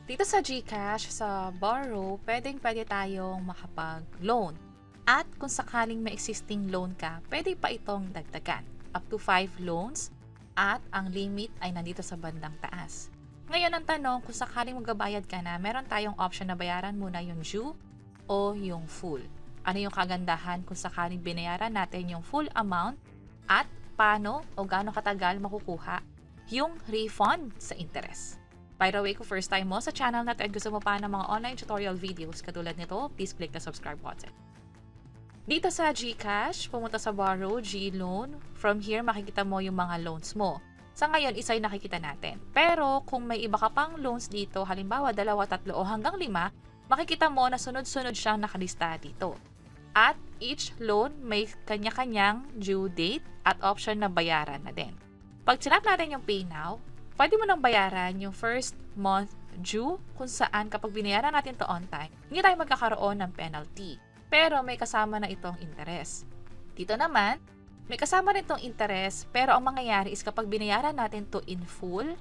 Dito sa GCash, sa borrow, pwede tayong makapag-loan. At kung sakaling may existing loan ka, pwede pa itong dagdagan. Up to 5 loans at ang limit ay nandito sa bandang taas. Ngayon ang tanong, kung sakaling magbabayad ka na, meron tayong option na bayaran muna yung due o yung full. Ano yung kagandahan kung sakaling binayaran natin yung full amount at paano o gaano katagal makukuha yung refund sa interest. By the way, kung first time mo sa channel natin at gusto mo pa ng mga online tutorial videos katulad nito, please click the subscribe button. Dito sa GCash, pumunta sa borrow, GLoan. From here, makikita mo yung mga loans mo. Sa ngayon, isa yung nakikita natin. Pero kung may iba ka pang loans dito, halimbawa 2, 3 o hanggang 5, makikita mo na sunod-sunod siyang nakalista dito. At each loan may kanya-kanyang due date at option na bayaran na din. Pag sinap natin yung Pay Now, pwede mo nang bayaran yung first month due kung saan kapag binayaran natin to on time, hindi tayo magkakaroon ng penalty. Pero may kasama na itong interest. Dito naman, may kasama rin itong interest pero ang mangyayari is kapag binayaran natin to in full,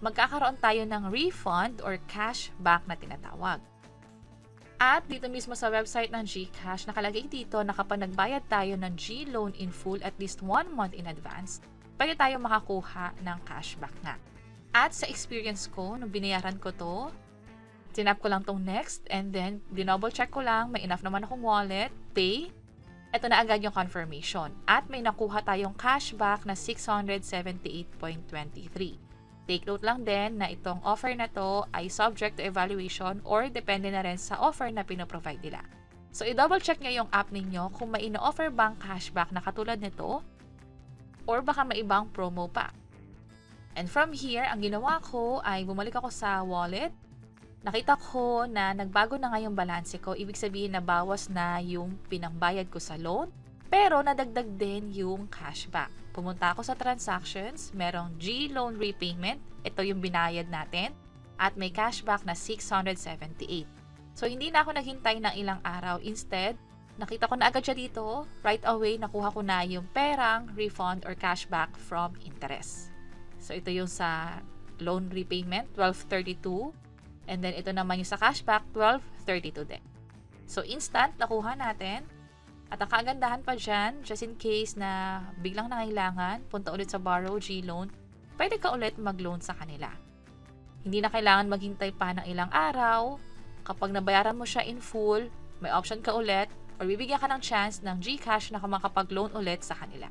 magkakaroon tayo ng refund or cashback na tinatawag. At dito mismo sa website ng GCash, nakalagay dito na kapag nagbayad tayo ng GLoan in full at least 1 month in advance, pwede tayo makakuha ng cashback na. At sa experience ko, nung binayaran ko to, tinap ko lang tong next and then dinouble check ko lang, may enough naman akong wallet, pay. Ito na agad yung confirmation. At may nakuha tayong cashback na 678.23. Take note lang din na itong offer na to ay subject to evaluation or depende na rin sa offer na pinoprovide nila. So i-double check nyo yung app ninyo kung may ino-offer bang cashback na katulad nito or baka may ibang promo pa. And from here, ang ginawa ko ay bumalik ako sa wallet. Nakita ko na nagbago na nga yung balanse ko. Ibig sabihin na bawas na yung pinangbayad ko sa loan. Pero nadagdag din yung cashback. Pumunta ako sa transactions. Merong GLoan repayment. Ito yung binayad natin. At may cashback na 678. So hindi na ako naghintay ng ilang araw. Instead, nakita ko na agad siya dito. Right away, nakuha ko na yung perang refund or cashback from interest. So ito yung sa loan repayment, 1232. And then ito naman yung sa cashback, 1232 din. So instant, nakuha natin. At ang kagandahan pa dyan, just in case na biglang nangailangan, punta ulit sa borrow, GLoan, pwede ka ulit mag-loan sa kanila. Hindi na kailangan maghintay pa ng ilang araw. Kapag nabayaran mo siya in full, may option ka ulit or bibigyan ka ng chance ng GCash na makapag-loan ulit sa kanila.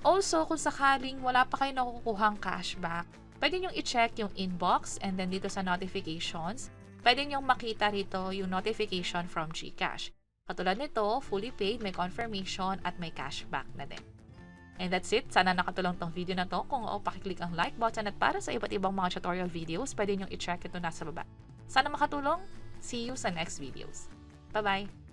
Also, kung sakaling wala pa kayo nakukuhang cashback, pwede nyo i-check yung inbox and then dito sa notifications, pwede nyo makita rito yung notification from GCash. Katulad nito, fully paid, may confirmation at may cashback na din. And that's it. Sana nakatulong tong video na to. Kung oo, pakiclick ang like button at para sa iba't ibang mga tutorial videos, pwede nyo i-check ito nasa baba. Sana makatulong. See you sa next videos. Bye-bye!